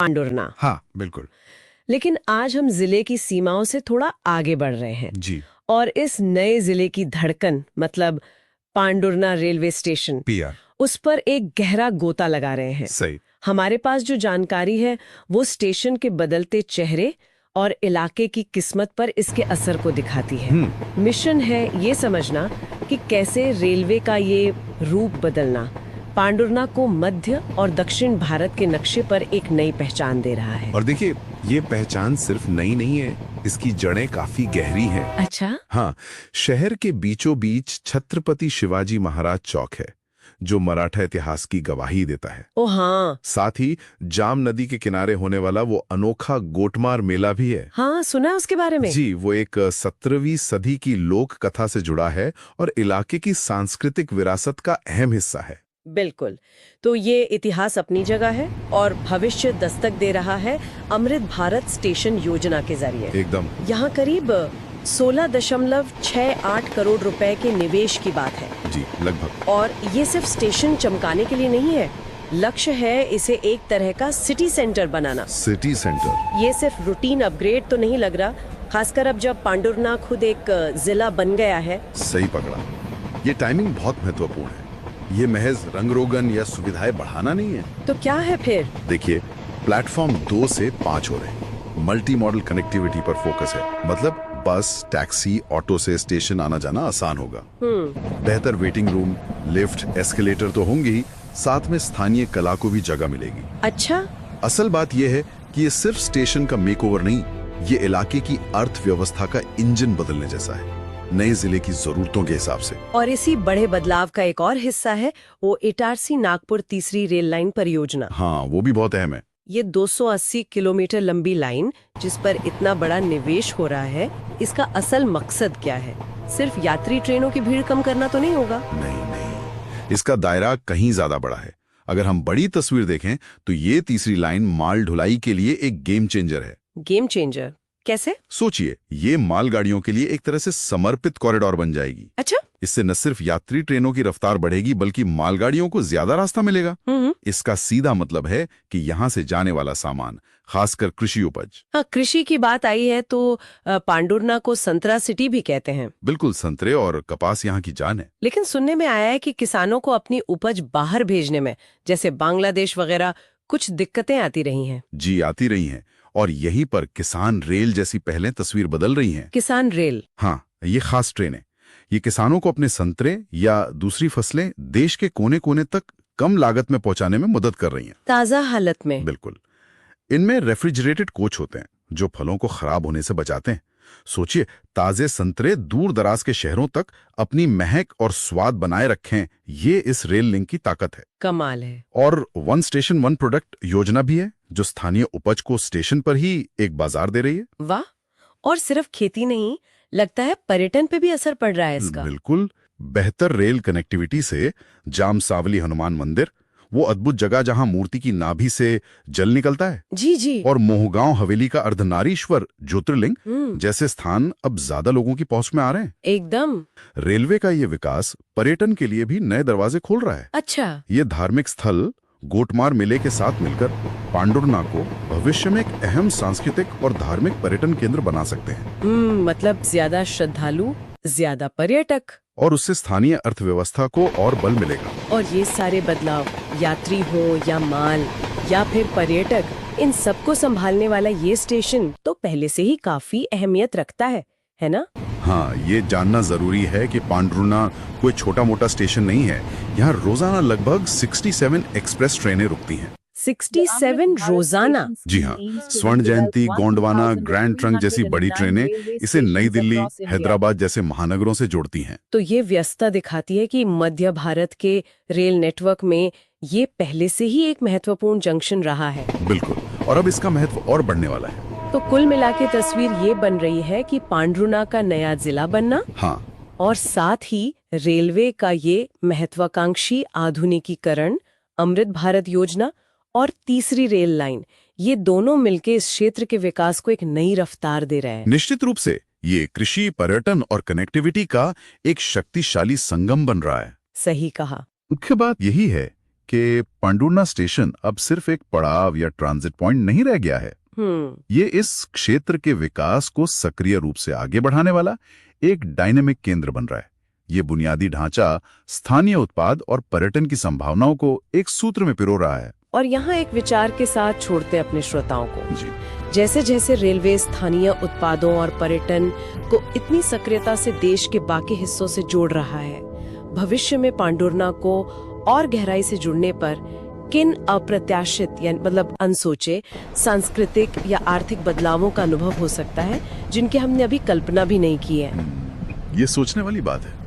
पांडुरना। हाँ बिल्कुल। लेकिन आज हम जिले की सीमाओं से थोड़ा आगे बढ़ रहे हैं जी। और इस नए जिले की धड़कन मतलब पांडुरना रेलवे स्टेशन, पीआर। उस पर एक गहरा गोता लगा रहे हैं। सही। हमारे पास जो जानकारी है वो स्टेशन के बदलते चेहरे और इलाके की किस्मत पर इसके असर को दिखाती है। मिशन है ये समझना कि कैसे रेलवे का ये रूप बदलना पांडुरना को मध्य और दक्षिण भारत के नक्शे पर एक नई पहचान दे रहा है। और देखिए, ये पहचान सिर्फ नई नहीं है, इसकी जड़ें काफी गहरी हैं। अच्छा। हाँ, शहर के बीचों बीच छत्रपति शिवाजी महाराज चौक है, जो मराठा इतिहास की गवाही देता है। ओ हाँ। साथ ही जाम नदी के किनारे होने वाला वो अनोखा गोटमार मेला भी है। हाँ, सुना है उसके बारे में। जी, वो एक 17वीं सदी की लोक कथा से जुड़ा है और इलाके की सांस्कृतिक विरासत का अहम हिस्सा है। बिल्कुल। तो ये इतिहास अपनी जगह है और भविष्य दस्तक दे रहा है अमृत भारत स्टेशन योजना के जरिए। एकदम। यहाँ करीब 16.68 करोड़ रुपए के निवेश की बात है। जी, लगभग। और ये सिर्फ स्टेशन चमकाने के लिए नहीं है, लक्ष्य है इसे एक तरह का सिटी सेंटर बनाना। City centre. ये सिर्फ रूटीन अपग्रेड तो नहीं लग रहा, खासकर अब जब पांडुरना खुद एक जिला बन गया है। सही पकड़ा। ये टाइमिंग बहुत महत्वपूर्ण है। ये महज रंग रोगन या सुविधाएं बढ़ाना नहीं है। तो क्या है फिर? देखिए, प्लेटफॉर्म 2 से 5 हो रहे हैं। मल्टी मॉडल कनेक्टिविटी पर फोकस है, मतलब बस, टैक्सी, ऑटो से स्टेशन आना जाना आसान होगा। बेहतर वेटिंग रूम, लिफ्ट, एस्केलेटर तो होंगे ही, साथ में स्थानीय कला को भी जगह मिलेगी। अच्छा। असल बात यह है कि ये सिर्फ स्टेशन का मेकओवर नहीं, ये इलाके की अर्थव्यवस्था का इंजन बदलने जैसा है, नए जिले की जरूरतों के हिसाब से। और इसी बड़े बदलाव का एक और हिस्सा है वो इटारसी नागपुर तीसरी रेल लाइन परियोजना। हाँ, वो भी बहुत अहम है। ये 280 किलोमीटर लंबी लाइन जिस पर इतना बड़ा निवेश हो रहा है, इसका असल मकसद क्या है? सिर्फ यात्री ट्रेनों की भीड़ कम करना तो नहीं होगा? नहीं, इसका दायरा कहीं ज्यादा बड़ा है। अगर हम बड़ी तस्वीर देखें तो ये तीसरी लाइन माल ढुलाई के लिए एक गेम चेंजर है। गेम चेंजर कैसे? सोचिए, ये मालगाड़ियों के लिए एक तरह से समर्पित कॉरिडोर बन जाएगी। अच्छा। इससे न सिर्फ यात्री ट्रेनों की रफ्तार बढ़ेगी, बल्कि मालगाड़ियों को ज्यादा रास्ता मिलेगा। इसका सीधा मतलब है कि यहाँ से जाने वाला सामान, खासकर कृषि उपज। हाँ, कृषि की बात आई है तो पांडुरना को संतरा सिटी भी कहते हैं। बिल्कुल, संतरे और कपास यहाँ की जान है। लेकिन सुनने में आया है कि किसानों को अपनी उपज बाहर भेजने में, जैसे बांग्लादेश वगैरह, कुछ दिक्कतें आती रही हैं। जी, आती रही हैं। और यहीं पर किसान रेल जैसी पहले तस्वीर बदल रही हैं। किसान रेल? हाँ, ये खास ट्रेन है। ये किसानों को अपने संतरे या दूसरी फसलें देश के कोने कोने तक कम लागत में पहुंचाने में मदद कर रही हैं। ताजा हालत में? बिल्कुल। इनमें रेफ्रिजरेटेड कोच होते हैं जो फलों को खराब होने से बचाते हैं। सोचिए, ताजे संतरे दूर दराज के शहरों तक अपनी महक और स्वाद बनाए रखें, ये इस रेल लिंक की ताकत है। कमाल है। और वन स्टेशन वन प्रोडक्ट योजना भी है, जो स्थानीय उपज को स्टेशन पर ही एक बाजार दे रही है। वाह। और सिर्फ खेती नहीं, लगता है पर्यटन पे भी असर पड़ रहा है इसका। बिल्कुल। बेहतर रेल कनेक्टिविटी से जाम सावली हनुमान मंदिर, वो अद्भुत जगह जहां मूर्ति की नाभि से जल निकलता है, जी जी, और मोहगांव हवेली का अर्धनारीश्वर ज्योतिर्लिंग जैसे स्थान अब ज्यादा लोगों की पहुंच में आ रहे हैं। एकदम। रेलवे का ये विकास पर्यटन के लिए भी नए दरवाजे खोल रहा है। अच्छा। ये धार्मिक स्थल गोटमार मेले के साथ मिलकर पांडुरना को भविष्य में एक अहम सांस्कृतिक और धार्मिक पर्यटन केंद्र बना सकते हैं। मतलब ज्यादा श्रद्धालु, ज्यादा पर्यटक, और उससे स्थानीय अर्थव्यवस्था को और बल मिलेगा। और ये सारे बदलाव, यात्री हो या माल या फिर पर्यटक, इन सबको संभालने वाला ये स्टेशन तो पहले से ही काफी अहमियत रखता है ना? हाँ, ये जानना जरूरी है कि पांडुरना कोई छोटा मोटा स्टेशन नहीं है। यहाँ रोजाना लगभग 67 एक्सप्रेस ट्रेनें रुकती हैं। 67 रोजाना? जी हाँ। स्वर्ण जयंती, गोंडवाना, ग्रैंड ट्रंक जैसी बड़ी ट्रेनें इसे नई दिल्ली, हैदराबाद जैसे महानगरों से जोड़ती हैं। तो ये व्यस्तता दिखाती है कि मध्य भारत के रेल नेटवर्क में ये पहले से ही एक महत्वपूर्ण जंक्शन रहा है। बिल्कुल, और अब इसका महत्व और बढ़ने वाला है। तो कुल मिला के तस्वीर ये बन रही है कि पांडुरना का नया जिला बनना, हाँ, और साथ ही रेलवे का ये महत्वाकांक्षी आधुनिकीकरण, अमृत भारत योजना और तीसरी रेल लाइन, ये दोनों मिलके इस क्षेत्र के विकास को एक नई रफ्तार दे रहे हैं। निश्चित रूप से ये कृषि, पर्यटन और कनेक्टिविटी का एक शक्तिशाली संगम बन रहा है। सही कहा। मुख्य बात यही है कि पांडुर्ना स्टेशन अब सिर्फ एक पड़ाव या ट्रांजिट पॉइंट नहीं रह गया है। ये इस क्षेत्र के विकास को सक्रिय रूप से आगे बढ़ाने वाला एक डायनेमिक केंद्र बन रहा है। ये बुनियादी ढांचा स्थानीय उत्पाद और पर्यटन की संभावनाओं को एक सूत्र में पिरो रहा है। और यहाँ एक विचार के साथ छोड़ते अपने श्रोताओं को। जी। जैसे जैसे रेलवे स्थानीय उत्पादों और पर्यटन को इतनी सक्रियता से देश के बाकी हिस्सों से जोड़ रहा है, भविष्य में पांडुर्ना को और गहराई से जुड़ने पर किन अप्रत्याशित यानी मतलब अनसोचे सांस्कृतिक या आर्थिक बदलावों का अनुभव हो सकता है, जिनकी हमने अभी कल्पना भी नहीं की है। ये सोचने वाली बात है।